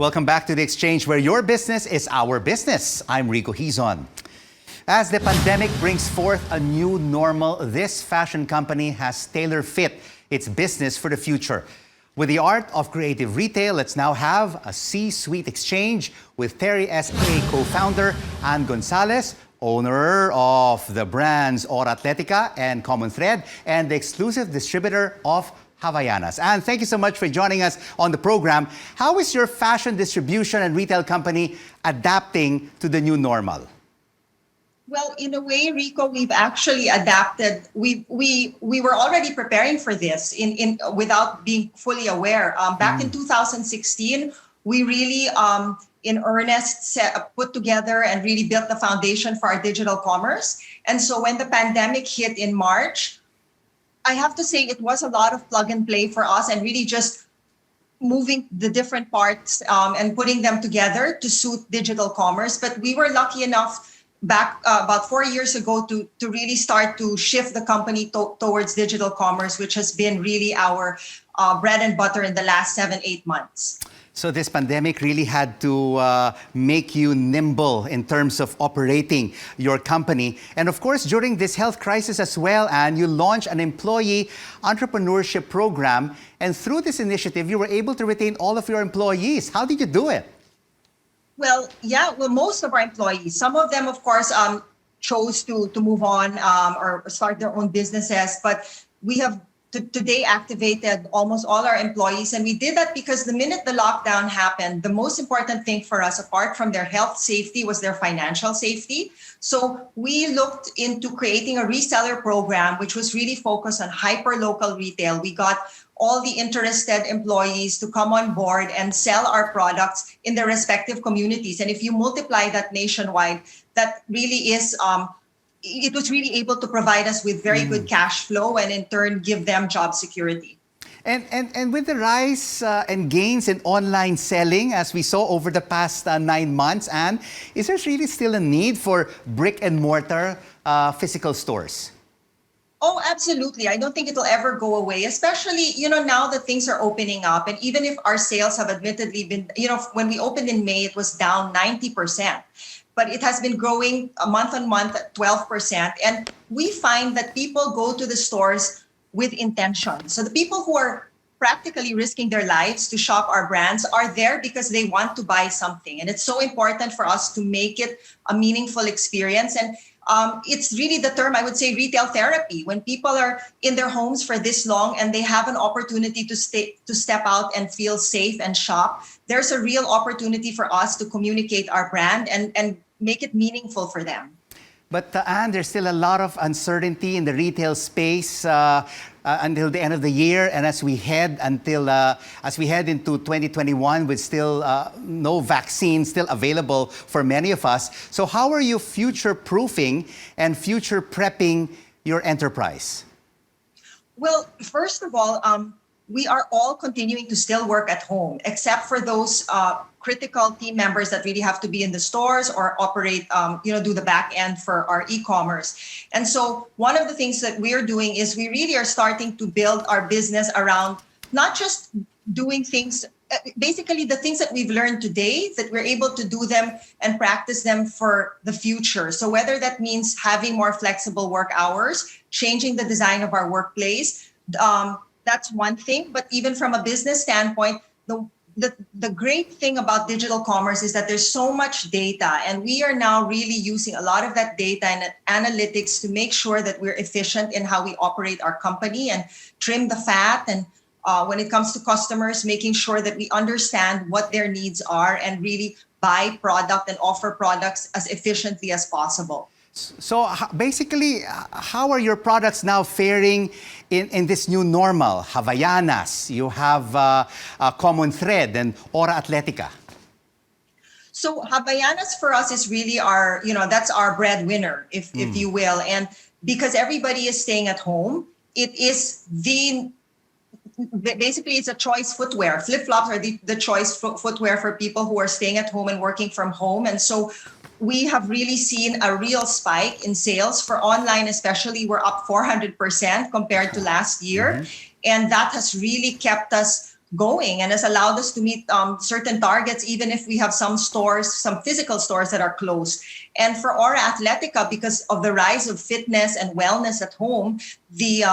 Welcome back to The Exchange, where your business is our business. I'm Rico Hizon. As the pandemic brings forth a new normal, this fashion company has tailor-fit its business for the future. With the art of creative retail, let's now have a C-suite exchange with Terry S.A. co-founder Anne Gonzalez, owner of the brands Aura Atletica and Common Thread, and the exclusive distributor of Havaianas. And thank you so much for joining us on the program. How is your fashion distribution and retail company adapting to the new normal? Well, in a way, Rico, we've actually adapted. We were already preparing for this without being fully aware. Back in 2016, we really, in earnest, put together and really built the foundation for our digital commerce. And so when the pandemic hit in March, I have to say it was a lot of plug and play for us and really just moving the different parts and putting them together to suit digital commerce. But we were lucky enough back about 4 years ago to really start to shift the company towards digital commerce, which has been really our bread and butter in the last 7-8 months. So this pandemic really had to make you nimble in terms of operating your company. And of course, during this health crisis as well, Anne, you launched an employee entrepreneurship program. And through this initiative, you were able to retain all of your employees. How did you do it? Well, most of our employees, some of them, of course, chose to move on or start their own businesses. But we have today activated almost all our employees. And we did that because the minute the lockdown happened, the most important thing for us, apart from their health safety, was their financial safety. So we looked into creating a reseller program, which was really focused on hyper-local retail. We got all the interested employees to come on board and sell our products in their respective communities. And if you multiply that nationwide, that really is it was really able to provide us with very good cash flow and in turn give them job security. And with the rise and gains in online selling, as we saw over the past 9 months, Anne, is there really still a need for brick and mortar physical stores? Oh, absolutely. I don't think it'll ever go away, especially, now that things are opening up. And even if our sales have admittedly been, when we opened in May, it was down 90%. But it has been growing month on month at 12%. And we find that people go to the stores with intention. So the people who are practically risking their lives to shop our brands are there because they want to buy something. And it's so important for us to make it a meaningful experience. And it's really the term, I would say, retail therapy. When people are in their homes for this long and they have an opportunity to step out and feel safe and shop, there's a real opportunity for us to communicate our brand and make it meaningful for them. But Anne, there's still a lot of uncertainty in the retail space until the end of the year, and as we head into 2021 with still no vaccine still available for many of us. So how are you future-proofing and future-prepping your enterprise? Well, first of all, we are all continuing to still work at home, except for those critical team members that really have to be in the stores or operate, do the back end for our e-commerce. And so one of the things that we're doing is we really are starting to build our business around not just doing things, basically the things that we've learned today, that we're able to do them and practice them for the future. So whether that means having more flexible work hours, changing the design of our workplace, that's one thing. But even from a business standpoint, the great thing about digital commerce is that there's so much data, and we are now really using a lot of that data and analytics to make sure that we're efficient in how we operate our company and trim the fat. And when it comes to customers, making sure that we understand what their needs are and really buy product and offer products as efficiently as possible. So basically, how are your products now faring in this new normal? Havaianas, you have Common Thread and Aura Atletica. So Havaianas for us is really our, that's our breadwinner, if you will. And because everybody is staying at home, it is basically it's a choice footwear. Flip-flops are the choice footwear for people who are staying at home and working from home. And so we have really seen a real spike in sales for online, especially. We're up 400% compared to last year. And that has really kept us going and has allowed us to meet certain targets, even if we have some stores, some physical stores that are closed. And for Aura Athletica, because of the rise of fitness and wellness at home, the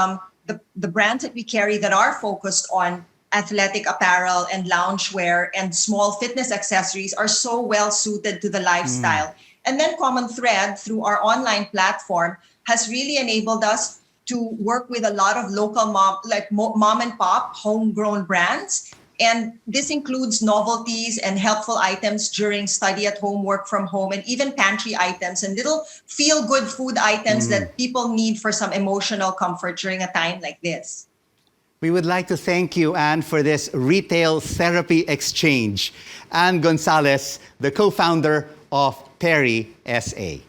brands that we carry that are focused on athletic apparel and loungewear and small fitness accessories are so well suited to the lifestyle. And then Common Thread, through our online platform, has really enabled us to work with a lot of local mom and pop homegrown brands. And this includes novelties and helpful items during study at home, work from home, and even pantry items and little feel-good food items that people need for some emotional comfort during a time like this. We would like to thank you, Anne, for this retail therapy exchange. Anne Gonzalez, the co-founder of Terry S.A.